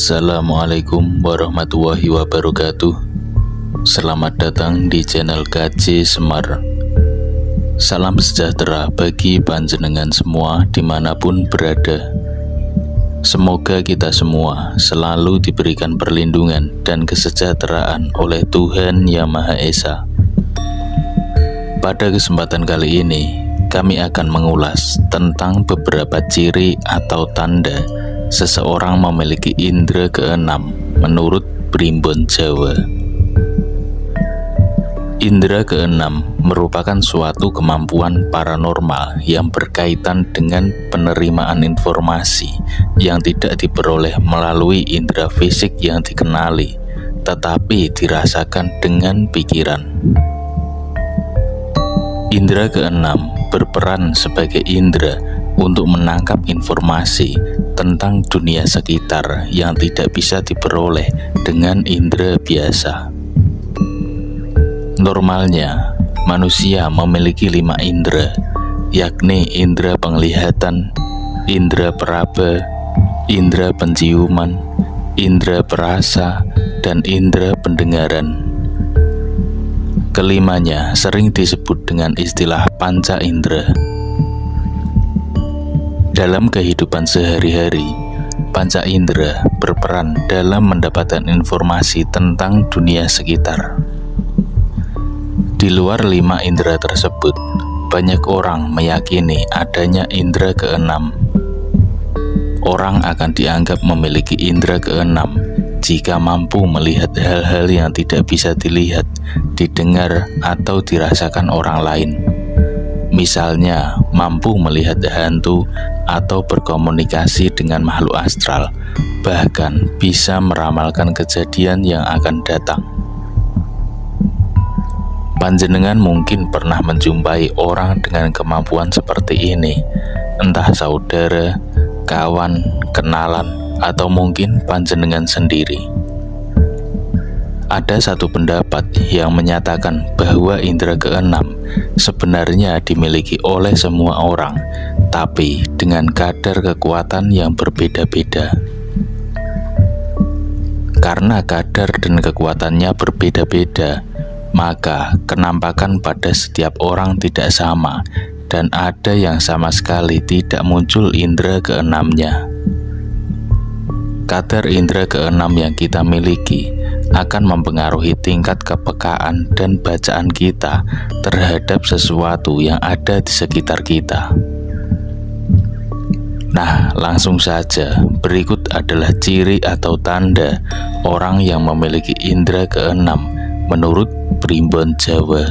Assalamualaikum warahmatullahi wabarakatuh. Selamat datang di channel KJ Semar. Salam sejahtera bagi panjenengan semua dimanapun berada. Semoga kita semua selalu diberikan perlindungan dan kesejahteraan oleh Tuhan Yang Maha Esa. Pada kesempatan kali ini, kami akan mengulas tentang beberapa ciri atau tanda seseorang memiliki indera keenam menurut Primbon Jawa. Indera keenam merupakan suatu kemampuan paranormal yang berkaitan dengan penerimaan informasi yang tidak diperoleh melalui indera fisik yang dikenali, tetapi dirasakan dengan pikiran. Indera keenam berperan sebagai indera untuk menangkap informasi tentang dunia sekitar yang tidak bisa diperoleh dengan indera biasa. Normalnya, manusia memiliki 5 indera, yakni indera penglihatan, indera peraba, indera penciuman, indera perasa, dan indera pendengaran. Kelimanya sering disebut dengan istilah panca indera. Dalam kehidupan sehari-hari, panca indera berperan dalam mendapatkan informasi tentang dunia sekitar. Di luar 5 indera tersebut, banyak orang meyakini adanya indera keenam. Orang akan dianggap memiliki indera keenam jika mampu melihat hal-hal yang tidak bisa dilihat, didengar, atau dirasakan orang lain. Misalnya, mampu melihat hantu atau berkomunikasi dengan makhluk astral, bahkan bisa meramalkan kejadian yang akan datang. Panjenengan mungkin pernah menjumpai orang dengan kemampuan seperti ini, entah saudara, kawan, kenalan, atau mungkin panjenengan sendiri. Ada satu pendapat yang menyatakan bahwa indera keenam sebenarnya dimiliki oleh semua orang, tapi dengan kadar kekuatan yang berbeda-beda. Karena kadar dan kekuatannya berbeda-beda, maka kenampakan pada setiap orang tidak sama, dan ada yang sama sekali tidak muncul indera keenamnya. Kadar indera keenam yang kita miliki akan mempengaruhi tingkat kepekaan dan bacaan kita terhadap sesuatu yang ada di sekitar kita. Nah, langsung saja, berikut adalah ciri atau tanda orang yang memiliki indera keenam menurut Primbon Jawa.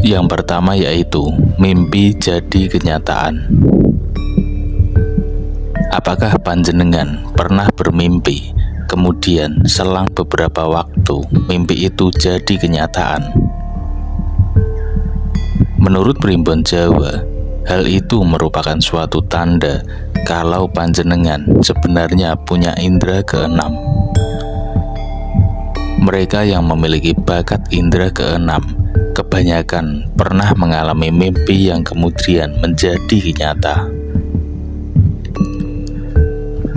Yang pertama yaitu mimpi jadi kenyataan. Apakah panjenengan pernah bermimpi, kemudian selang beberapa waktu mimpi itu jadi kenyataan? Menurut Primbon Jawa, hal itu merupakan suatu tanda kalau panjenengan sebenarnya punya indera keenam. Mereka yang memiliki bakat indera keenam kebanyakan pernah mengalami mimpi yang kemudian menjadi nyata.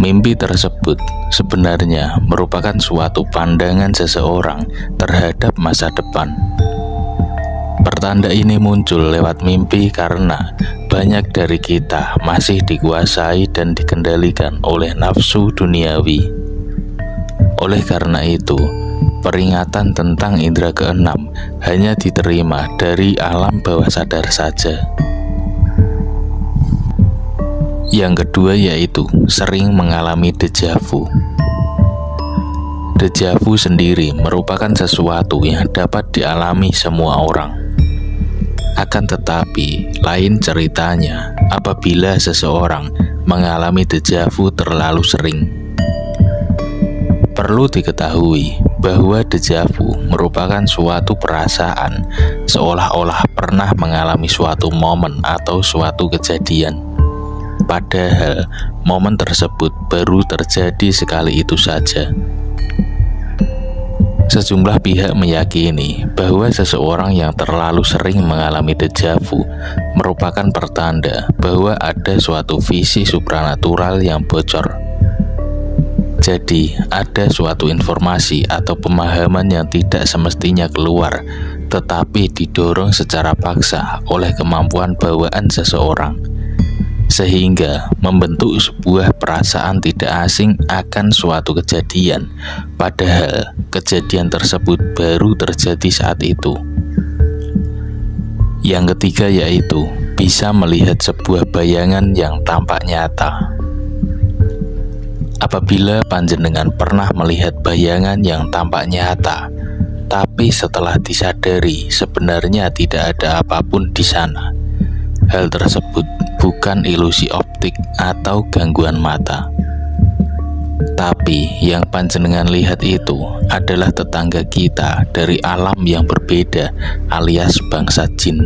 Mimpi tersebut sebenarnya merupakan suatu pandangan seseorang terhadap masa depan. Pertanda ini muncul lewat mimpi karena banyak dari kita masih dikuasai dan dikendalikan oleh nafsu duniawi. Oleh karena itu, peringatan tentang indera keenam hanya diterima dari alam bawah sadar saja. Yang kedua yaitu sering mengalami deja vu. Deja vu sendiri merupakan sesuatu yang dapat dialami semua orang. Akan tetapi, lain ceritanya apabila seseorang mengalami deja vu terlalu sering. Perlu diketahui bahwa deja vu merupakan suatu perasaan seolah-olah pernah mengalami suatu momen atau suatu kejadian. Padahal momen tersebut baru terjadi sekali itu saja. Sejumlah pihak meyakini bahwa seseorang yang terlalu sering mengalami dejavu merupakan pertanda bahwa ada suatu visi supranatural yang bocor. Jadi, ada suatu informasi atau pemahaman yang tidak semestinya keluar, tetapi didorong secara paksa oleh kemampuan bawaan seseorang, sehingga membentuk sebuah perasaan tidak asing akan suatu kejadian, padahal kejadian tersebut baru terjadi saat itu. Yang ketiga yaitu bisa melihat sebuah bayangan yang tampak nyata. Apabila panjenengan pernah melihat bayangan yang tampak nyata, tapi setelah disadari sebenarnya tidak ada apapun di sana, hal tersebut bukan ilusi optik atau gangguan mata. Tapi yang panjenengan lihat itu adalah tetangga kita dari alam yang berbeda alias bangsa jin.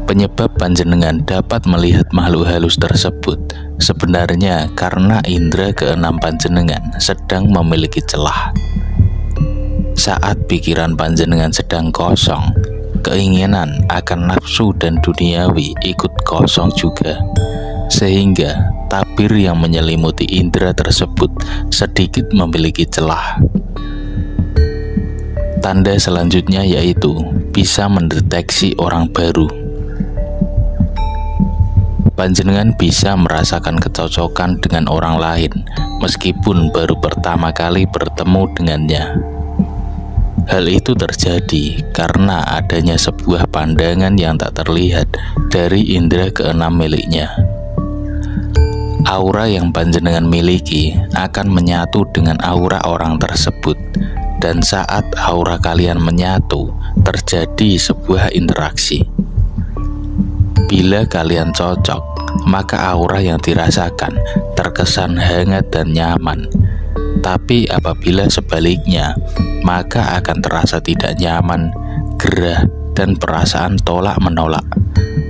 Penyebab panjenengan dapat melihat makhluk halus tersebut sebenarnya karena indera keenam panjenengan sedang memiliki celah. Saat pikiran panjenengan sedang kosong, keinginan akan nafsu dan duniawi ikut kosong juga, sehingga tabir yang menyelimuti indera tersebut sedikit memiliki celah. Tanda selanjutnya yaitu bisa mendeteksi orang baru. Panjenengan bisa merasakan kecocokan dengan orang lain meskipun baru pertama kali bertemu dengannya. Hal itu terjadi karena adanya sebuah pandangan yang tak terlihat dari indera keenam miliknya. Aura yang panjenengan miliki akan menyatu dengan aura orang tersebut, dan saat aura kalian menyatu, terjadi sebuah interaksi. Bila kalian cocok, maka aura yang dirasakan terkesan hangat dan nyaman. Tapi apabila sebaliknya, maka akan terasa tidak nyaman, gerah, dan perasaan tolak-menolak,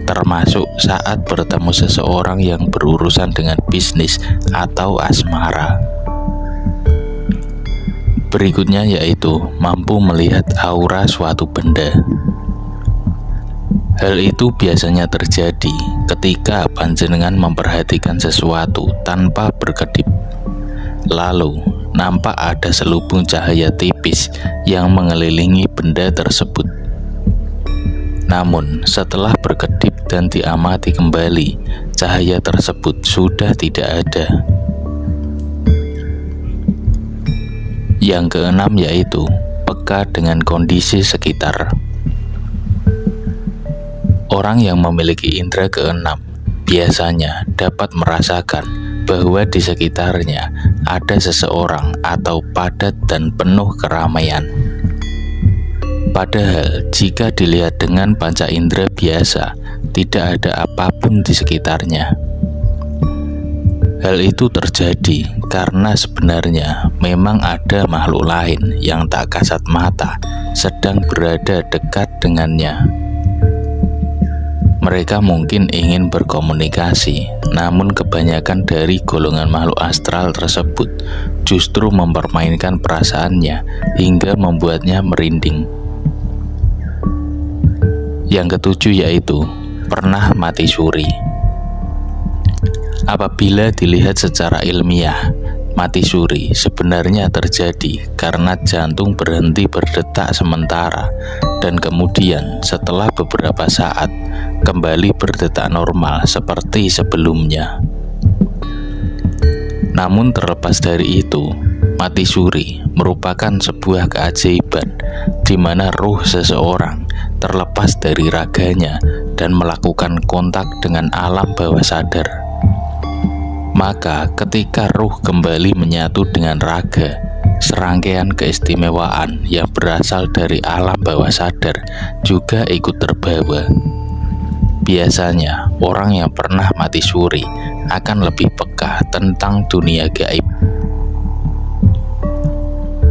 termasuk saat bertemu seseorang yang berurusan dengan bisnis atau asmara. Berikutnya yaitu mampu melihat aura suatu benda. Hal itu biasanya terjadi ketika panjenengan memperhatikan sesuatu tanpa berkedip. Lalu, nampak ada selubung cahaya tipis yang mengelilingi benda tersebut. Namun, setelah berkedip dan diamati kembali, cahaya tersebut sudah tidak ada. Yang keenam yaitu peka dengan kondisi sekitar. Orang yang memiliki indera keenam biasanya dapat merasakan bahwa di sekitarnya ada seseorang atau padat dan penuh keramaian. Padahal jika dilihat dengan panca indera biasa, tidak ada apapun di sekitarnya. Hal itu terjadi karena sebenarnya memang ada makhluk lain yang tak kasat mata sedang berada dekat dengannya. Mereka mungkin ingin berkomunikasi, namun kebanyakan dari golongan makhluk astral tersebut justru mempermainkan perasaannya hingga membuatnya merinding. Yang ketujuh yaitu pernah mati suri. Apabila dilihat secara ilmiah, mati suri sebenarnya terjadi karena jantung berhenti berdetak sementara dan kemudian setelah beberapa saat kembali berdetak normal seperti sebelumnya. Namun terlepas dari itu, mati suri merupakan sebuah keajaiban di mana ruh seseorang terlepas dari raganya dan melakukan kontak dengan alam bawah sadar. Maka ketika ruh kembali menyatu dengan raga, serangkaian keistimewaan yang berasal dari alam bawah sadar juga ikut terbawa. Biasanya orang yang pernah mati suri akan lebih peka tentang dunia gaib.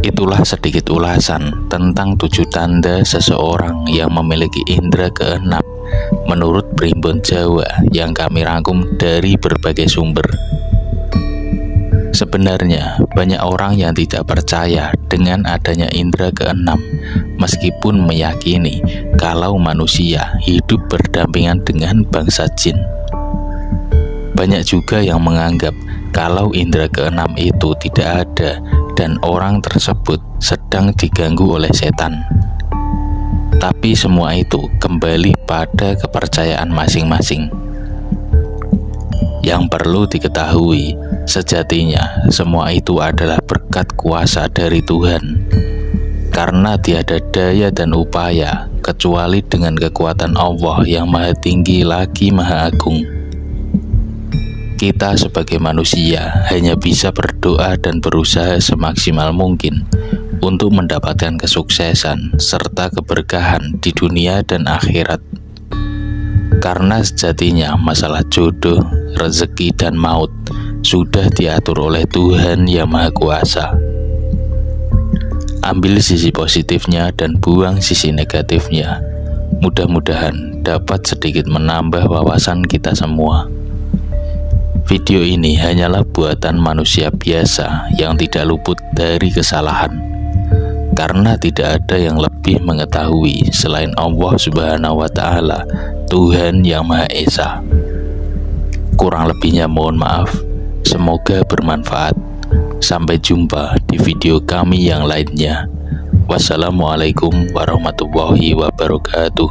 Itulah sedikit ulasan tentang 7 tanda seseorang yang memiliki indera keenam menurut Primbon Jawa yang kami rangkum dari berbagai sumber. Sebenarnya banyak orang yang tidak percaya dengan adanya indera keenam, meskipun meyakini kalau manusia hidup berdampingan dengan bangsa jin. Banyak juga yang menganggap kalau indera keenam itu tidak ada dan orang tersebut sedang diganggu oleh setan. Tapi semua itu kembali pada kepercayaan masing-masing. Yang perlu diketahui, sejatinya semua itu adalah berkat kuasa dari Tuhan. Karena tiada daya dan upaya kecuali dengan kekuatan Allah yang Maha Tinggi lagi Maha Agung. Kita sebagai manusia hanya bisa berdoa dan berusaha semaksimal mungkin untuk mendapatkan kesuksesan serta keberkahan di dunia dan akhirat. Karena sejatinya masalah jodoh, rezeki, dan maut sudah diatur oleh Tuhan Yang Maha Kuasa. Ambil sisi positifnya dan buang sisi negatifnya. Mudah-mudahan dapat sedikit menambah wawasan kita semua. Video ini hanyalah buatan manusia biasa yang tidak luput dari kesalahan. Karena tidak ada yang lebih mengetahui selain Allah Subhanahu wa Ta'ala, Tuhan Yang Maha Esa. Kurang lebihnya mohon maaf. Semoga bermanfaat. Sampai jumpa di video kami yang lainnya. Wassalamualaikum warahmatullahi wabarakatuh.